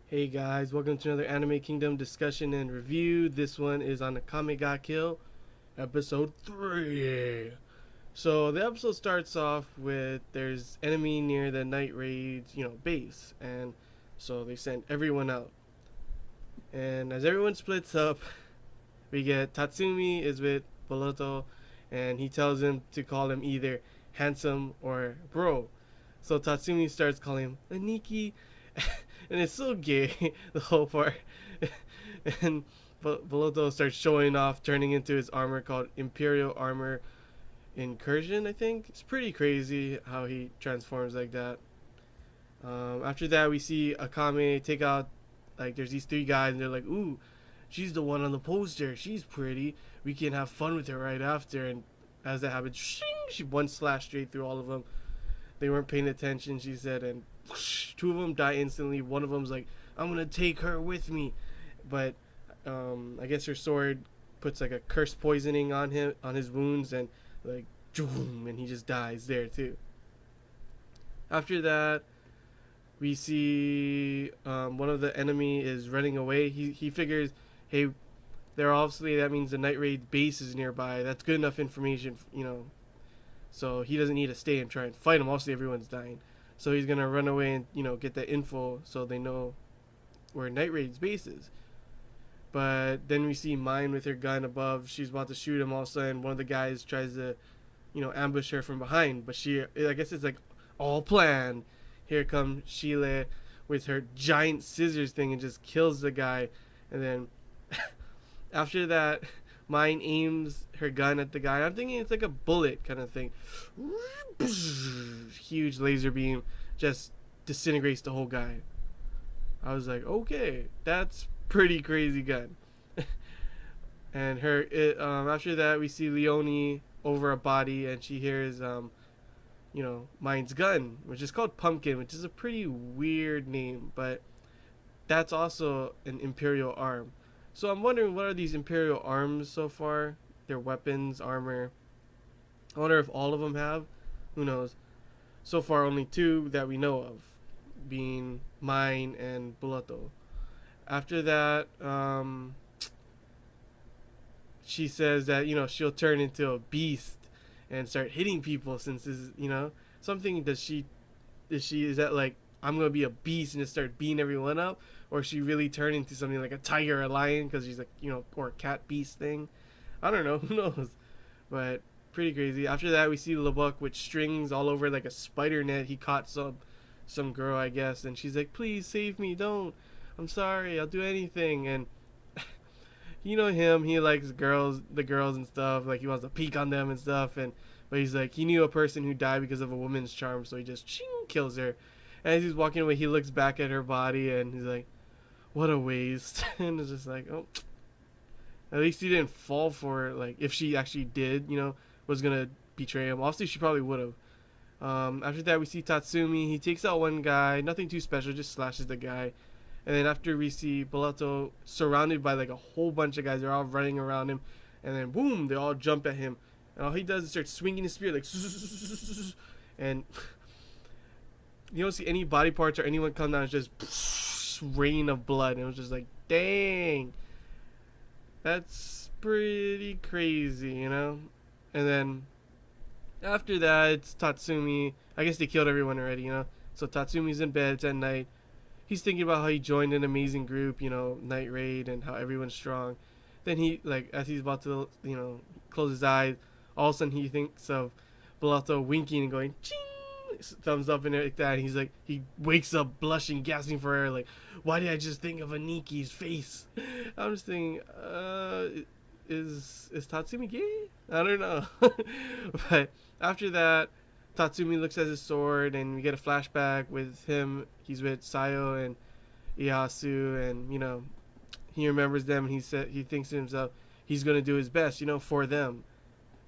Hey guys, welcome to another Anime Kingdom discussion and review. This one is on Akame Ga Kill, episode 3. So the episode starts off with there's enemy near the Night Raid's, base, and so they send everyone out. And as everyone splits up, we get Tatsumi is with Boruto, and he tells him to call him either handsome or bro. So Tatsumi starts calling him Aniki, and it's so gay the whole part. And Boruto starts showing off, turning into his armor called Imperial Armor Incursion. I think it's pretty crazy how he transforms like that. After that, we see Akame take out there's these three guys, and they're like, "Ooh, she's the one on the poster. She's pretty. We can have fun with her right after." And as that happens, shing, she one slash straight through all of them. They weren't paying attention, she said, and whoosh, two of them die instantly. One of them's like, "I'm gonna take her with me," but I guess her sword puts like a curse poisoning on him, on his wounds, and like, boom, and he just dies there too. After that, we see one of the enemy is running away. He figures, hey, they're obviously, that means the Night Raid base is nearby. That's good enough information, So he doesn't need to stay and try and fight them. Obviously, everyone's dying. So he's gonna run away and get that info so they know where Night Raid's base is. But then we see Mine with her gun above. She's about to shoot him. All of a sudden, one of the guys tries to ambush her from behind. But I guess it's like all planned. Here comes Sheila with her giant scissors thing and just kills the guy. And then after that, Mine aims her gun at the guy. I'm thinking it's like a bullet kind of thing. Huge laser beam just disintegrates the whole guy. I was like, okay, that's pretty crazy gun. And after that, we see Leonie over a body, and she hears Mine's gun, which is called Pumpkin, which is a pretty weird name, but that's also an Imperial arm. So I'm wondering, what are these Imperial arms so far? Their weapons, armor. I wonder if all of them have. Who knows? So far, only two that we know of, being Mine and Boruto. After that, she says that she'll turn into a beast and start hitting people, since this is something. Is that like, I'm gonna be a beast and just start beating everyone up, or she really turn into something like a tiger or a lion because she's like, or a cat beast thing. I don't know. Who knows? But pretty crazy. After that, we see Lubuk with strings all over like a spider net. He caught some girl, I guess, and she's like, "Please save me! Don't! I'm sorry. I'll do anything." And him. He likes the girls and stuff. Like, he wants to peek on them and stuff. But he's like, he knew a person who died because of a woman's charm, so he just ching, kills her. And as he's walking away, he looks back at her body and he's like, "What a waste!" And it's just like, oh, at least he didn't fall for it. Like, if she actually did, was gonna betray him. Obviously, she probably would have. After that, we see Tatsumi. He takes out one guy, nothing too special, just slashes the guy. And then after, we see Boruto surrounded by like a whole bunch of guys. They're all running around him, and then boom, they all jump at him. And all he does is start swinging his spear like, and you don't see any body parts or anyone come down. It's just rain of blood. And it was just like, dang, that's pretty crazy. And then after that, it's Tatsumi. I guess they killed everyone already. So Tatsumi's in bed. It's at night. He's thinking about how he joined an amazing group, Night Raid, and how everyone's strong. Then he, like, as he's about to, close his eyes, all of a sudden he thinks of Boruto winking and going, ching, thumbs up and like that. And he's like, he wakes up blushing, gasping for air, like, why did I just think of Aniki's face? I'm just thinking, is Tatsumi gay? I don't know. But after that, Tatsumi looks at his sword, and we get a flashback with him. He's with Sayo and Ieyasu, and he remembers them, and he thinks to himself he's gonna do his best, for them.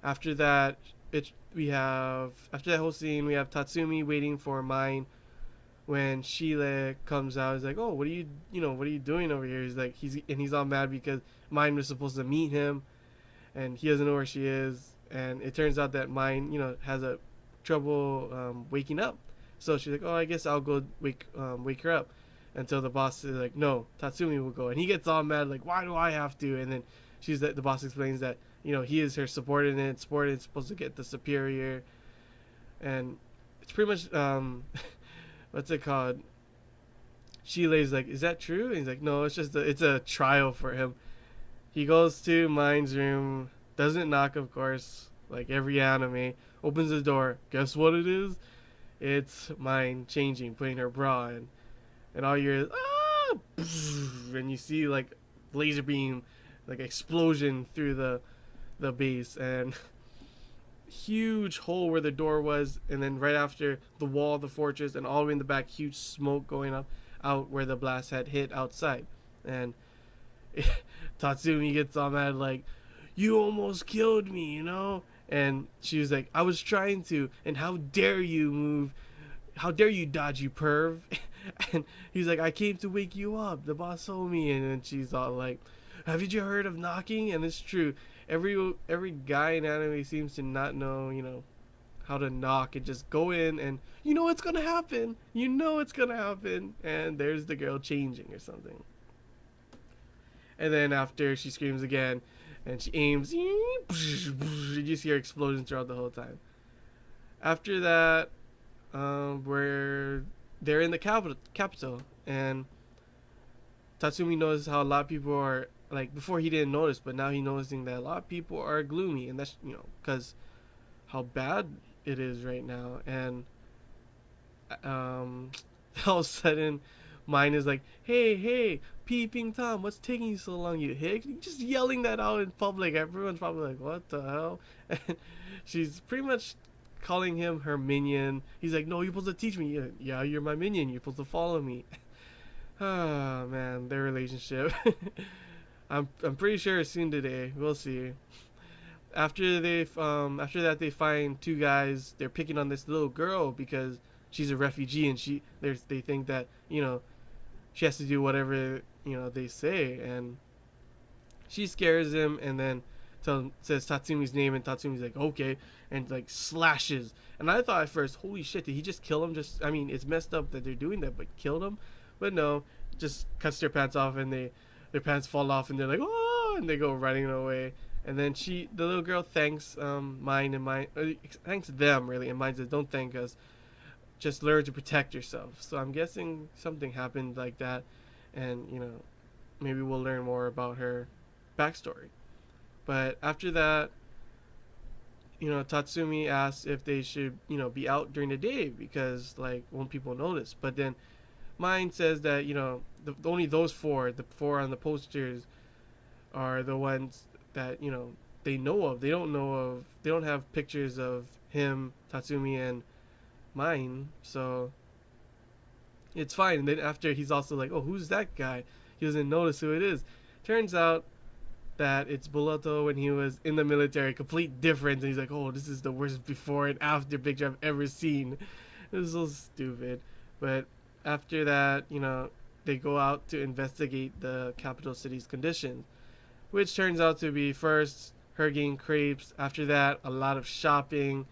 After that, after that whole scene, we have Tatsumi waiting for Mine. When Sheila comes out, he's like, "Oh, what are you doing over here?" He's all mad because Mine was supposed to meet him, and he doesn't know where she is. And it turns out that Mine, has a trouble waking up. So she's like, "Oh, I guess I'll go wake her up." until the boss is like, no, Tatsumi will go, and he gets all mad like, why do I have to? And then the boss explains that he is her subordinate. Subordinate's supposed to get the superior, and it's pretty much what's it called? Shilei's like, is that true? And he's like, no, it's a trial for him. He goes to Mine's room, doesn't knock, of course, like every anime. Opens the door. Guess what it is? It's Mine changing, putting her bra in, and all you hear is ah, and you see like laser beam, like explosion through the base, and huge hole where the door was, and then right after the wall of the fortress, and all the way in the back, huge smoke going up out where the blast had hit outside, and Tatsumi gets all mad like, "You almost killed me, you know." And she was like, "I was trying to, and how dare you move? How dare you dodge, you perv?" And he's like, "I came to wake you up. The boss told me." And then she's all like, "Haven't you heard of knocking?" And it's true. Every guy in anime seems to not know, how to knock and just go in, and you know what's gonna happen. You know it's gonna happen, and there's the girl changing or something. And then after she screams again, and she aims, you just hear explosions throughout the whole time. After that, where they're in the capital, and Tatsumi knows how a lot of people are like, before he didn't notice, but now he's noticing that a lot of people are gloomy, and that's because how bad it is right now. And um, all of a sudden, Mine is like, hey, peeping Tom, what's taking you so long, you hick? Just yelling that out in public. Everyone's probably like, what the hell? And she's pretty much calling him her minion. He's like, no, you're supposed to teach me. Yeah, you're my minion. You're supposed to follow me. Oh man, their relationship. I'm pretty sure soon today. We'll see. After that they find two guys. They're picking on this little girl because she's a refugee, and they think that she has to do whatever they say, and she scares him, and then says Tatsumi's name, and Tatsumi's like, okay, and like slashes. And I thought at first, holy shit, did he just kill him? I mean, it's messed up that they're doing that, but killed him. But no, just cuts their pants off, and their pants fall off, and they're like, oh, and they go running away. And then the little girl thanks thanks them really, and Mine says, don't thank us, just learn to protect yourself. So I'm guessing something happened like that, and maybe we'll learn more about her backstory. But after that, Tatsumi asks if they should be out during the day because like won't people notice. But then Mine says that only the four on the posters are the ones that they know of. They don't have pictures of him, Tatsumi, and Mine, so it's fine. And then after, he's also like, oh, who's that guy? He doesn't notice who it is. Turns out that it's Boruto when he was in the military. Complete difference. And he's like, oh, this is the worst before and after picture I've ever seen. It was so stupid. But after that, they go out to investigate the capital city's conditions, which turns out to be first her getting crepes. After that, a lot of shopping.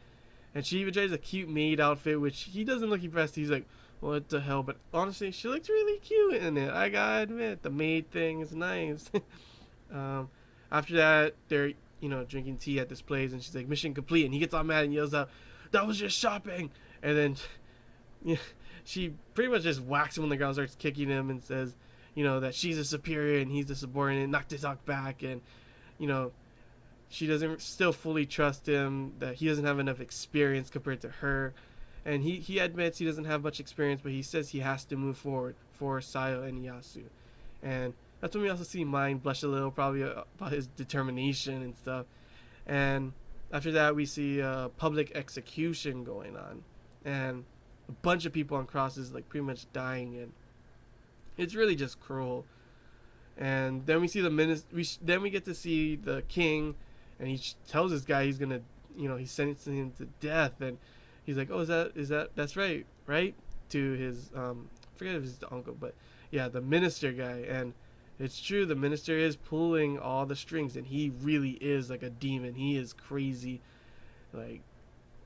And she even tries a cute maid outfit, which he doesn't look impressed. He's like, what the hell? But honestly, she looks really cute in it. I gotta admit, the maid thing is nice. um, After that, they're, drinking tea at this place, and she's like, mission complete. And he gets all mad and yells out, that was just shopping. And then she pretty much just whacks him on the ground, starts kicking him, and says, that she's a superior and he's a subordinate, not to talk back. And, she doesn't still fully trust him, that he doesn't have enough experience compared to her. And he admits he doesn't have much experience, but he says he has to move forward for Sayo and Yasu. And that's when we also see Mine blush a little, probably about his determination and stuff. And after that, we see a public execution going on. And a bunch of people on crosses, like, pretty much dying. And it's really just cruel. And then we see then we get to see the king, and he tells this guy he's gonna, he's sentencing him to death, and he's like, oh, that's right, to his I forget if it's the uncle, but yeah, the minister guy. And it's true, the minister is pulling all the strings, and he really is like a demon. He is crazy. Like,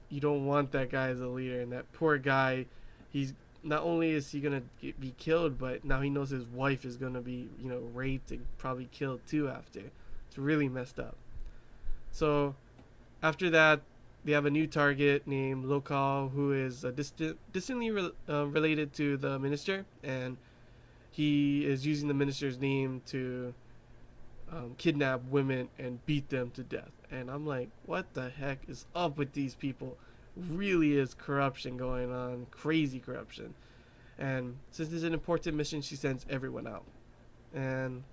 you don't want that guy as a leader, and that poor guy, he's not only is he gonna be killed, but now he knows his wife is gonna be, raped and probably killed too after. It's really messed up. So after that, they have a new target named Lokal, who is distantly related to the minister, and he is using the minister's name to kidnap women and beat them to death. And I'm like, what the heck is up with these people? Really is corruption going on, crazy corruption. And since it's an important mission, she sends everyone out. And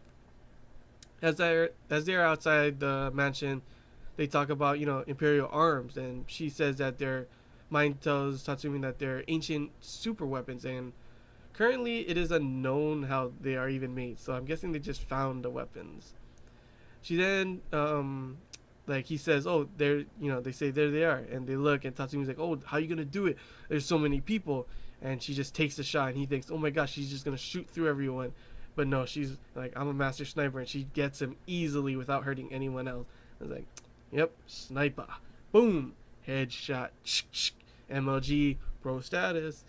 as they're outside the mansion, they talk about imperial arms, and she says that their mind tells Tatsumi that they're ancient super weapons, and currently it is unknown how they are even made. So I'm guessing they just found the weapons. She then like he says, oh, they're they say there they are, and they look, and Tatsumi's like, oh, how are you gonna do it? There's so many people, and she just takes the shot, and he thinks, oh my gosh, she's just gonna shoot through everyone, but no, she's like, I'm a master sniper, and she gets him easily without hurting anyone else. I was like, yep, sniper, boom, headshot, MLG, pro status.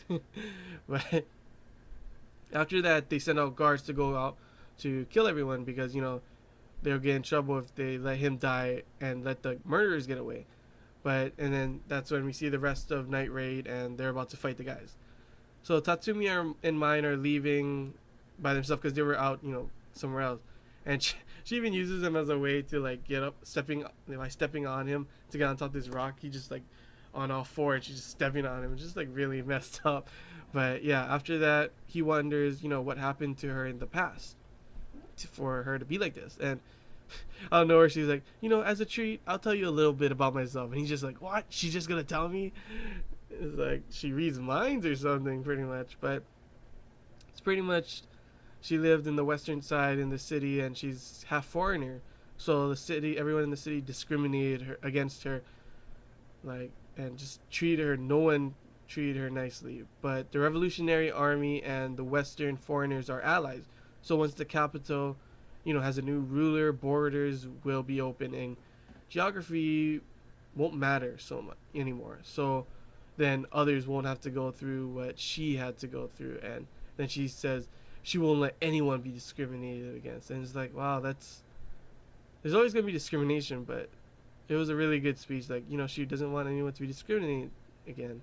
But after that, they send out guards to go out to kill everyone because they'll get in trouble if they let him die and let the murderers get away. And then that's when we see the rest of Night Raid, and they're about to fight the guys. So Tatsumi and Mine are leaving by themselves because they were out, somewhere else. And she even uses him as a way to like get up, stepping on him to get on top of this rock. He just like on all four, and she's just stepping on him, just like really messed up. But yeah, after that, he wonders, what happened to her in the past for her to be like this. And I don't know where she's like, as a treat, I'll tell you a little bit about myself. And he's just like, what? She's just gonna tell me? It's like she reads minds or something, pretty much. But it's pretty much, she lived in the western side in the city, and she's half foreigner. So everyone in the city discriminated against her, like, and just treated her. No one treated her nicely. But the Revolutionary Army and the Western foreigners are allies. So once the capital, has a new ruler, borders will be open, and geography won't matter so much anymore. So then others won't have to go through what she had to go through. And then she says she won't let anyone be discriminated against. And it's like, wow, there's always going to be discrimination, but it was a really good speech. Like, she doesn't want anyone to be discriminated again.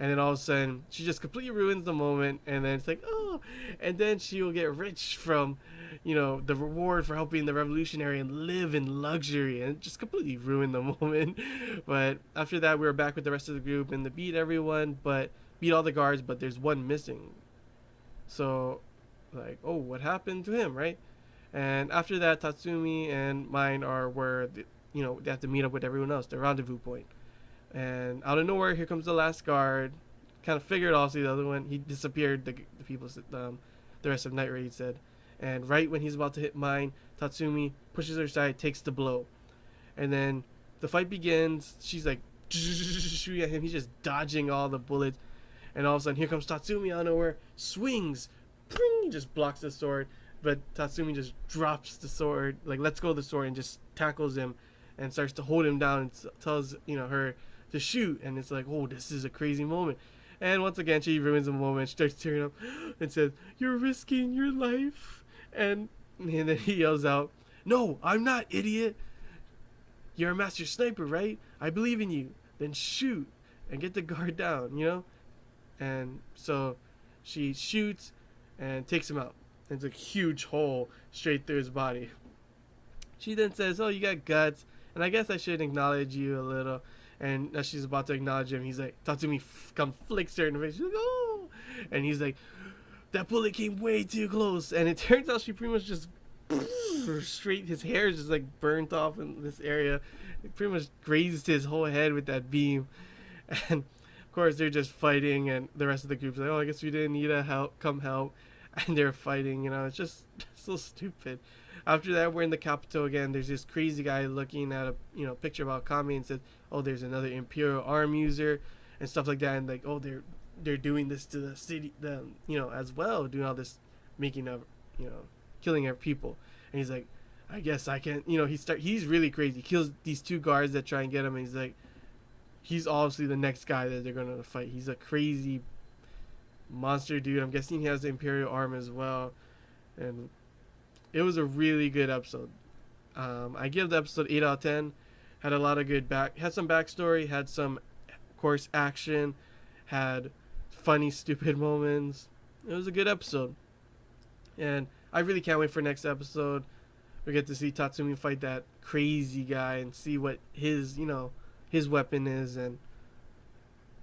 And then all of a sudden, she just completely ruins the moment. And then it's like, oh, and then she will get rich from, the reward for helping the revolutionary and live in luxury, and just completely ruin the moment. But after that, we were back with the rest of the group, and they beat all the guards, but there's one missing. So, like, oh, what happened to him, right? And after that, Tatsumi and Mine are where, they have to meet up with everyone else, the rendezvous point. And out of nowhere, here comes the last guard. Kind of figured also the other one. He disappeared. The people, the rest of Night Raid said. And right when he's about to hit Mine, Tatsumi pushes her aside, takes the blow. And then the fight begins. She's like shooting at him. He's just dodging all the bullets. And all of a sudden, here comes Tatsumi out of nowhere. Swings. He just blocks the sword. But Tatsumi just drops the sword, like lets go of the sword, and just tackles him and starts to hold him down and tells her to shoot. And it's like, oh, this is a crazy moment. And once again, she ruins the moment. She starts tearing up and says, you're risking your life. And then he yells out, no, I'm not, idiot. You're a master sniper, right? I believe in you. Then shoot and get the guard down, And so she shoots and takes him out. It's a huge hole straight through his body. She then says, oh, you got guts, and I guess I should acknowledge you a little. And as she's about to acknowledge him, he's like, Tatsumi flicks her in the face. She's like, oh! And he's like, that bullet came way too close. And it turns out she pretty much just straight, his hair is just like burnt off in this area. It pretty much grazed his whole head with that beam. And of course, they're just fighting, and the rest of the group's like, oh, I guess we didn't need come help. And they're fighting, it's just so stupid. After that, we're in the capital again. There's this crazy guy looking at a picture of Akame and says, oh, there's another Imperial arm user and stuff like that. And like, oh, they're doing this to the city, as well, doing all this, making of, killing our people. And he's like, I guess I can, he's really crazy. He kills these two guards that try and get him. And he's like, he's obviously the next guy that they're going to fight. He's a crazy monster dude. I'm guessing he has the Imperial arm as well, and it was a really good episode. I give the episode 8 out of 10. Had a lot of good had some backstory, had some, of course, action, had funny, stupid moments. It was a good episode, and I really can't wait for next episode. We get to see Tatsumi fight that crazy guy and see what his weapon is and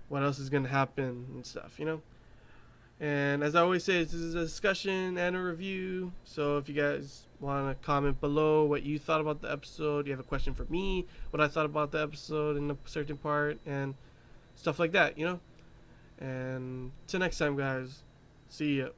what else is gonna happen and stuff. And as I always say, this is a discussion and a review. So if you guys want to comment below what you thought about the episode, you have a question for me, what I thought about the episode in a certain part, and stuff like that. And till next time, guys. See ya.